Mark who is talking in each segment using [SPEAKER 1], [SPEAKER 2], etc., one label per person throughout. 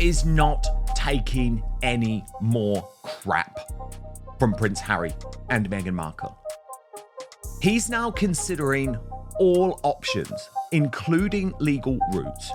[SPEAKER 1] is not taking any more crap from Prince Harry and Meghan Markle. He's now considering all options, including legal routes,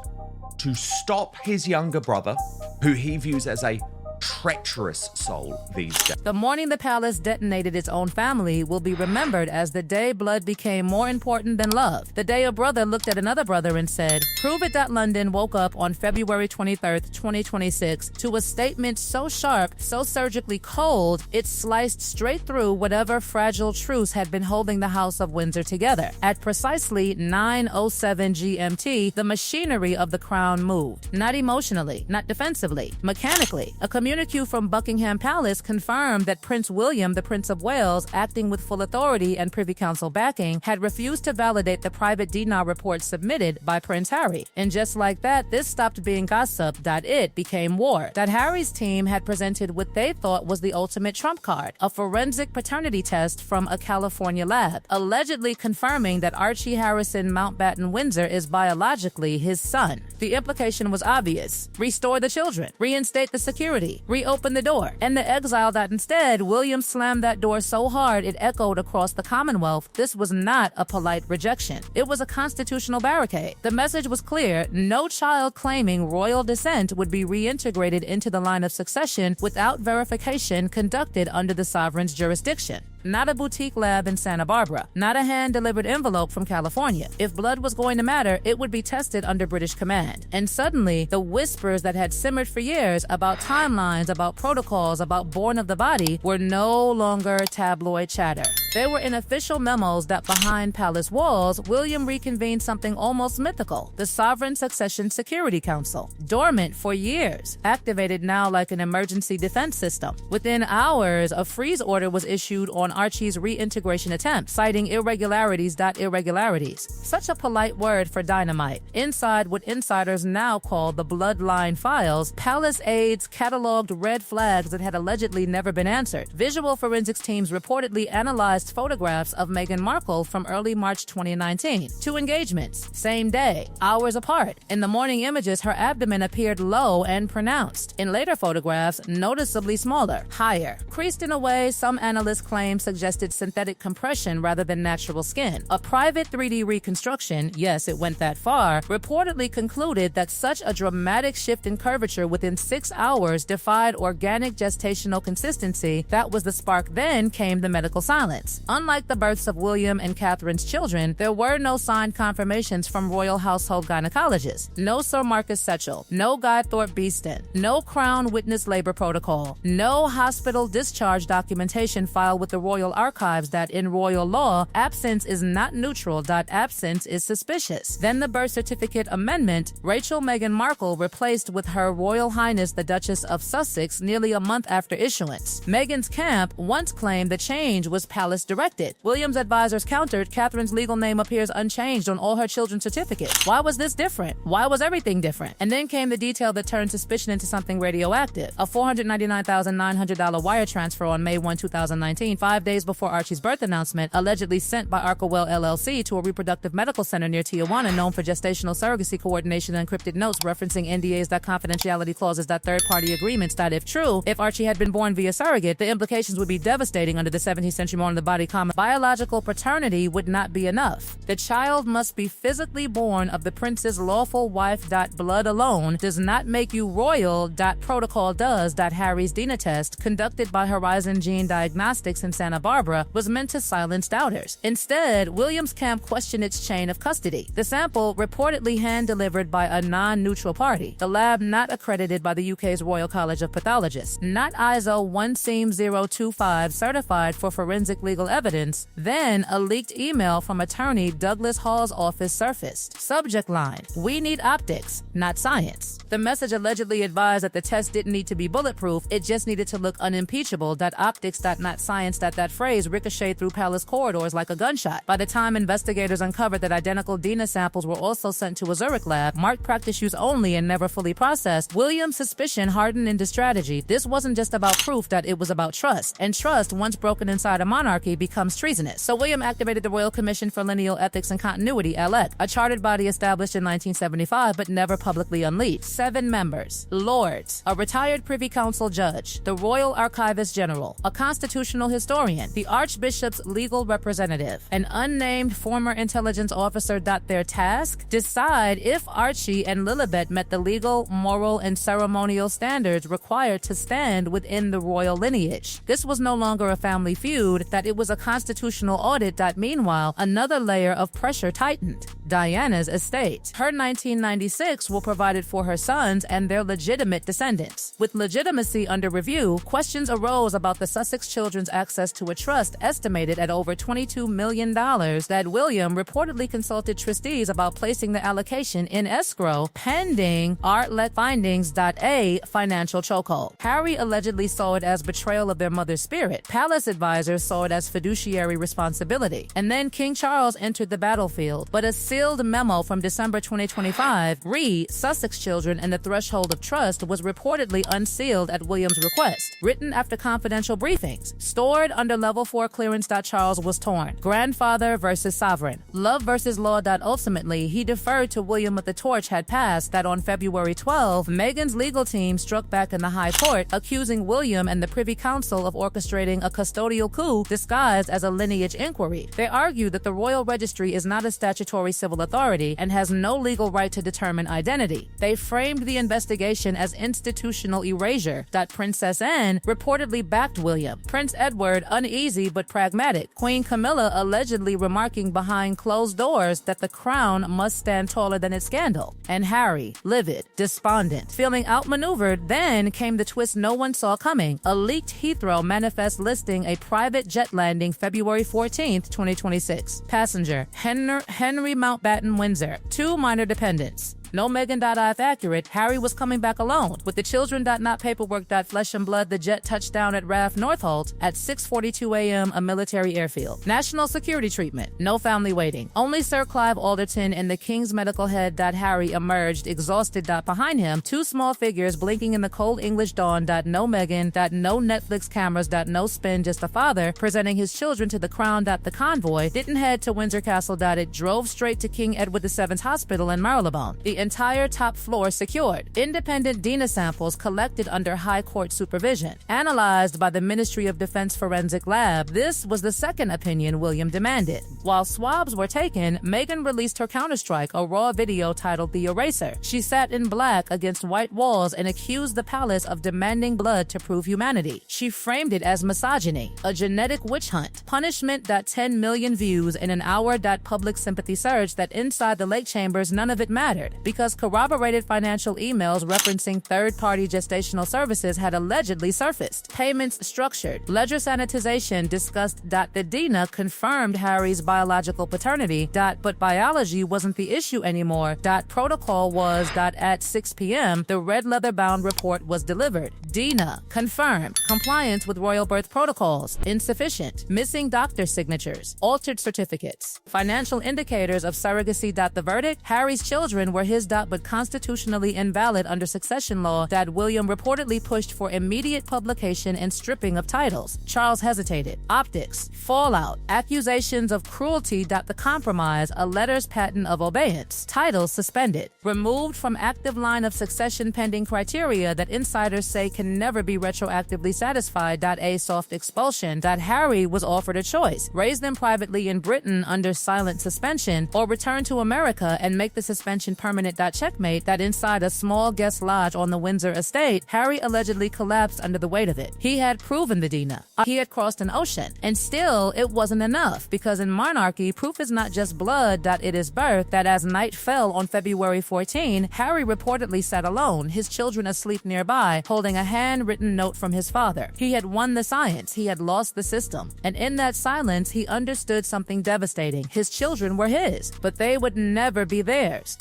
[SPEAKER 1] to stop his younger brother, who he views as a treacherous soul these days.
[SPEAKER 2] The morning the palace detonated its own family will be remembered as the day blood became more important than love. The day a brother looked at another brother and said, "Prove it that London woke up on February 23rd, 2026 to a statement so sharp, so surgically cold, it sliced straight through whatever fragile truce had been holding the House of Windsor together. At precisely 9:07 GMT, the machinery of the crown moved. Not emotionally, not defensively, mechanically. A communique from Buckingham Palace confirmed that Prince William, the Prince of Wales, acting with full authority and Privy Council backing, had refused to validate the private DNR report submitted by Prince Harry. And just like that, this stopped being gossip. It became war. That Harry's team had presented what they thought was the ultimate trump card, a forensic paternity test from a California lab, allegedly confirming that Archie Harrison Mountbatten Windsor is biologically his son. The implication was obvious. Restore the children. Reinstate the security. Reopen the door. And the exile that instead, William slammed that door so hard it echoed across the Commonwealth. This was not a polite rejection. It was a constitutional barricade. The message was clear. No child claiming royal descent would be reintegrated into the line of succession without verification conducted under the sovereign's jurisdiction. Not a boutique lab in Santa Barbara. Not a hand-delivered envelope from California. If blood was going to matter, it would be tested under British command. And suddenly, the whispers that had simmered for years about timelines, about protocols, about born of the body were no longer tabloid chatter. They were in official memos that behind palace walls, William reconvened something almost mythical, the Sovereign Succession Security Council. Dormant for years, activated now like an emergency defense system. Within hours, a freeze order was issued on Archie's reintegration attempt, citing irregularities. Such a polite word for dynamite. Inside what insiders now call the Bloodline Files, palace aides cataloged red flags that had allegedly never been answered. Visual forensics teams reportedly analyzed photographs of Meghan Markle from early March 2019. 2 engagements, same day, hours apart. In the morning images, her abdomen appeared low and pronounced. In later photographs, noticeably smaller, higher. Creased in a way some analysts claim suggested synthetic compression rather than natural skin. A private 3D reconstruction, yes, it went that far, reportedly concluded that such a dramatic shift in curvature within 6 hours defied organic gestational consistency. That was the spark. Then came the medical silence. Unlike the births of William and Catherine's children, there were no signed confirmations from royal household gynecologists. No Sir Marcus Setchell, no Guy Thorpe Beeston, no Crown Witness Labor Protocol, no hospital discharge documentation filed with the Royal Archives that in royal law, absence is not neutral. Absence is suspicious. Then the birth certificate amendment, Rachel Meghan Markle replaced with Her Royal Highness the Duchess of Sussex nearly a month after issuance. Meghan's camp once claimed the change was palace-directed. William's advisors countered Catherine's legal name appears unchanged on all her children's certificates. Why was this different? Why was everything different? And then came the detail that turned suspicion into something radioactive. A $499,900 wire transfer on May 1, 2019, 5 days before Archie's birth announcement, allegedly sent by Arkawell LLC to a reproductive medical center near Tijuana known for gestational surrogacy coordination and encrypted notes referencing NDAs, confidentiality clauses, third-party agreements. If true, if Archie had been born via surrogate, the implications would be devastating under the 17th century born of the body common. Biological paternity would not be enough. The child must be physically born of the prince's lawful wife. Blood alone does not make you royal. Protocol does. Harry's DNA test, conducted by Horizon Gene Diagnostics in Santa Barbara, was meant to silence doubters. Instead, Williams' camp questioned its chain of custody. The sample reportedly hand-delivered by a non-neutral party. The lab not accredited by the UK's Royal College of Pathologists. Not ISO 17025 certified for forensic legal evidence. Then, a leaked email from attorney Douglas Hall's office surfaced. Subject line: "We need optics, not science." The message allegedly advised that the test didn't need to be bulletproof, it just needed to look unimpeachable. Optics, not science. That that phrase ricocheted through palace corridors like a gunshot. By the time investigators uncovered that identical DNA samples were also sent to a Zurich lab, marked practice use only and never fully processed, William's suspicion hardened into strategy. This wasn't just about proof, that it was about trust. And trust, once broken inside a monarchy, becomes treasonous. So William activated the Royal Commission for Lineal Ethics and Continuity, LEC, a chartered body established in 1975 but never publicly unleashed. 7 members: Lords, a retired Privy Council judge, the Royal Archivist General, a constitutional historian, the Archbishop's legal representative, an unnamed former intelligence officer. Their task? Decide if Archie and Lilibet met the legal, moral, and ceremonial standards required to stand within the royal lineage. This was no longer a family feud, that it was a constitutional audit. Meanwhile, another layer of pressure tightened. Diana's estate. Her 1996 will provide it for her sons and their legitimate descendants. With legitimacy under review, questions arose about the Sussex children's access to a trust estimated at over $22 million that William reportedly consulted trustees about placing the allocation in escrow pending Art-led findings. A financial chokehold. Harry allegedly saw it as betrayal of their mother's spirit. Palace advisors saw it as fiduciary responsibility. And then King Charles entered the battlefield. But a sealed memo from December 2025, Sussex Children and the Threshold of Trust, was reportedly unsealed at William's request. Written after confidential briefings. Stored under level 4 clearance. Charles was torn. Grandfather versus sovereign. Love versus law. Ultimately, he deferred to William, but the torch had passed. That on February 12, Meghan's legal team struck back in the High Court, accusing William and the Privy Council of orchestrating a custodial coup disguised as a lineage inquiry. They argued that the Royal Registry is not a statutory civil authority and has no legal right to determine identity. They framed the investigation as institutional erasure. Princess Anne reportedly backed William. Prince Edward, uneasy but pragmatic. Queen Camilla allegedly remarking behind closed doors that the crown must stand taller than its scandal. And Harry, livid, despondent, feeling outmaneuvered. Then came the twist no one saw coming. A leaked Heathrow manifest listing a private jet landing February 14th, 2026. Passenger, Henry Mountbatten Windsor. 2 minor dependents. No Meghan. If accurate, Harry was coming back alone. With the children. Not paperwork. Flesh and blood, the jet touched down at RAF Northolt at 6:42 a.m., a military airfield. National security treatment. No family waiting. Only Sir Clive Alderton and the King's medical head. Harry emerged, exhausted. Behind him, 2 small figures blinking in the cold English dawn. No Meghan. No Netflix cameras. No spin, just a father presenting his children to the crown. The convoy didn't head to Windsor Castle. It drove straight to King Edward VII's Hospital in Marylebone. The entire top floor secured. Independent DNA samples collected under High Court supervision. Analyzed by the Ministry of Defense Forensic Lab. This was the second opinion William demanded. While swabs were taken, Meghan released her counterstrike, a raw video titled The Eraser. She sat in black against white walls and accused the palace of demanding blood to prove humanity. She framed it as misogyny, a genetic witch hunt. Punishment. 10 million views in an hour. Public sympathy surge. Inside the lake chambers none of it mattered, because corroborated financial emails referencing third-party gestational services had allegedly surfaced. Payments structured. Ledger sanitization discussed. The DNA confirmed Harry's biological paternity. But biology wasn't the issue anymore. Protocol was. At 6 p.m., the red leather-bound report was delivered. DNA confirmed. Compliance with royal birth protocols insufficient. Missing doctor signatures. Altered certificates. Financial indicators of surrogacy. The verdict: Harry's children were his. But constitutionally invalid under succession law. William reportedly pushed for immediate publication and stripping of titles. Charles hesitated. Optics. Fallout. Accusations of cruelty. The compromise. A letters patent of abeyance. Titles suspended. Removed from active line of succession pending criteria that insiders say can never be retroactively satisfied. A soft expulsion. Harry was offered a choice: raise them privately in Britain under silent suspension, or return to America and make the suspension permanent. Checkmate. Inside a small guest lodge on the Windsor estate, Harry allegedly collapsed under the weight of it. He had proven the DNA. He had crossed an ocean. And still, it wasn't enough, because in monarchy, proof is not just blood. It is birth. As night fell on February 14, Harry reportedly sat alone, his children asleep nearby, holding a handwritten note from his father. He had won the science. He had lost the system. And in that silence, he understood something devastating. His children were his, but they would never be theirs.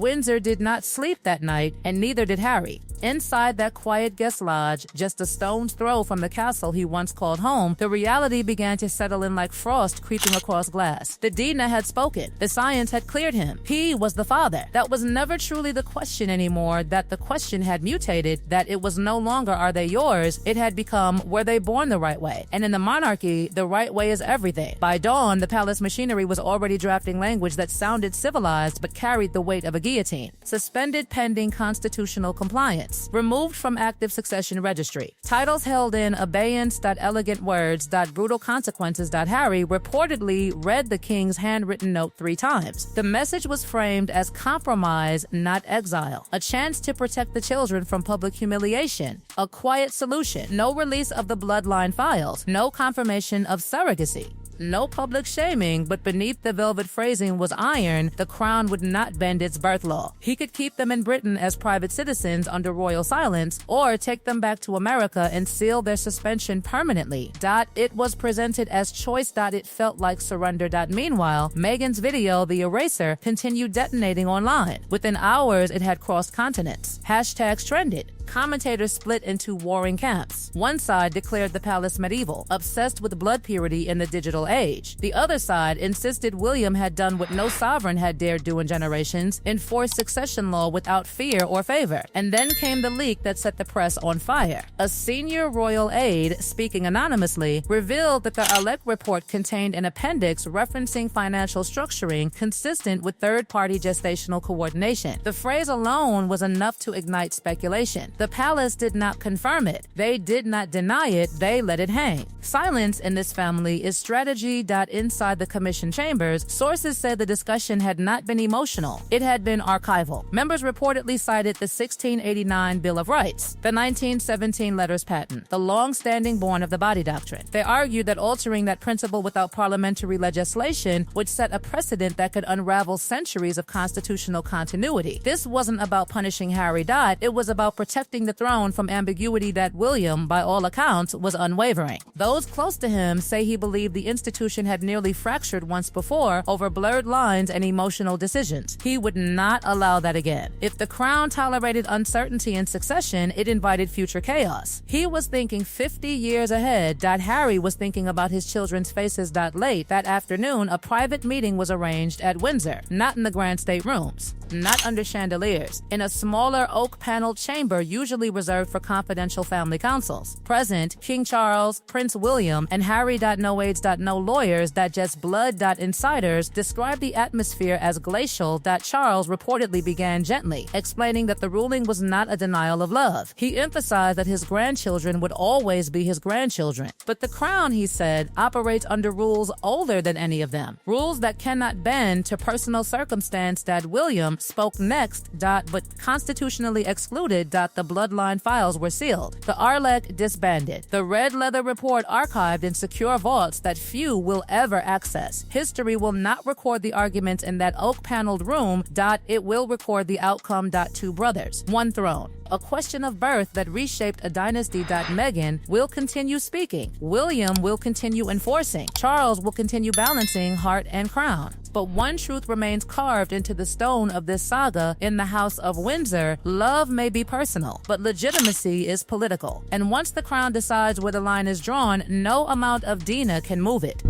[SPEAKER 2] Windsor did not sleep that night, and neither did Harry. Inside that quiet guest lodge, just a stone's throw from the castle he once called home, the reality began to settle in like frost creeping across glass. The Dina had spoken. The science had cleared him. He was the father. That was never truly the question anymore, that the question had mutated, that it was no longer are they yours, it had become were they born the right way. And in the monarchy, the right way is everything. By dawn, the palace machinery was already drafting language that sounded civilized but carried the weight of a guillotine. Suspended pending constitutional compliance. Removed from active succession registry. Titles held in abeyance. Elegant words. Brutal consequences. Harry reportedly read the king's handwritten note 3 times. The message was framed as compromise, not exile. A chance to protect the children from public humiliation. A quiet solution. No release of the Bloodline Files. No confirmation of surrogacy. No public shaming, but beneath the velvet phrasing was iron, the crown would not bend its birth law. He could keep them in Britain as private citizens under royal silence, or take them back to America and seal their suspension permanently. It was presented as choice. It felt like surrender. Meanwhile, Meghan's video, The Eraser, continued detonating online. Within hours, it had crossed continents. Hashtags trended. Commentators split into warring camps. One side declared the palace medieval, obsessed with blood purity in the digital age. The other side insisted William had done what no sovereign had dared do in generations, enforce succession law without fear or favor. And then came the leak that set the press on fire. A senior royal aide, speaking anonymously, revealed that the Alec report contained an appendix referencing financial structuring consistent with third-party gestational coordination. The phrase alone was enough to ignite speculation. The palace did not confirm it. They did not deny it. They let it hang. Silence in this family is strategy. Inside the commission chambers, sources said the discussion had not been emotional. It had been archival. Members reportedly cited the 1689 Bill of Rights, the 1917 Letters Patent, the long-standing born of the body doctrine. They argued that altering that principle without parliamentary legislation would set a precedent that could unravel centuries of constitutional continuity. This wasn't about punishing Harry. It was about protecting the throne from ambiguity that William, by all accounts, was unwavering. Those close to him say he believed the institution had nearly fractured once before over blurred lines and emotional decisions. He would not allow that again. If the crown tolerated uncertainty in succession, it invited future chaos. He was thinking 50 years ahead. Harry was thinking about his children's faces. Late that afternoon, a private meeting was arranged at Windsor, not in the grand state rooms, not under chandeliers, in a smaller oak-paneled chamber usually reserved for confidential family councils. Present, King Charles, Prince William, and Harry. No aides. No lawyers. Just blood. Insiders described the atmosphere as glacial. Charles reportedly began gently, explaining that the ruling was not a denial of love. He emphasized that his grandchildren would always be his grandchildren. But the crown, he said, operates under rules older than any of them. Rules that cannot bend to personal circumstance. William spoke next. But constitutionally excluded. The Bloodline Files were sealed. The Arlec disbanded. The red leather report archived in secure vaults that few will ever access. History will not record the arguments in that oak-paneled room. It will record the outcome. 2 brothers, 1 throne. A question of birth that reshaped a dynasty. Meghan will continue speaking. William will continue enforcing. Charles will continue balancing heart and crown. But one truth remains carved into the stone of this saga. In the House of Windsor, love may be personal, but legitimacy is political. And once the crown decides where the line is drawn, no amount of Dina can move it.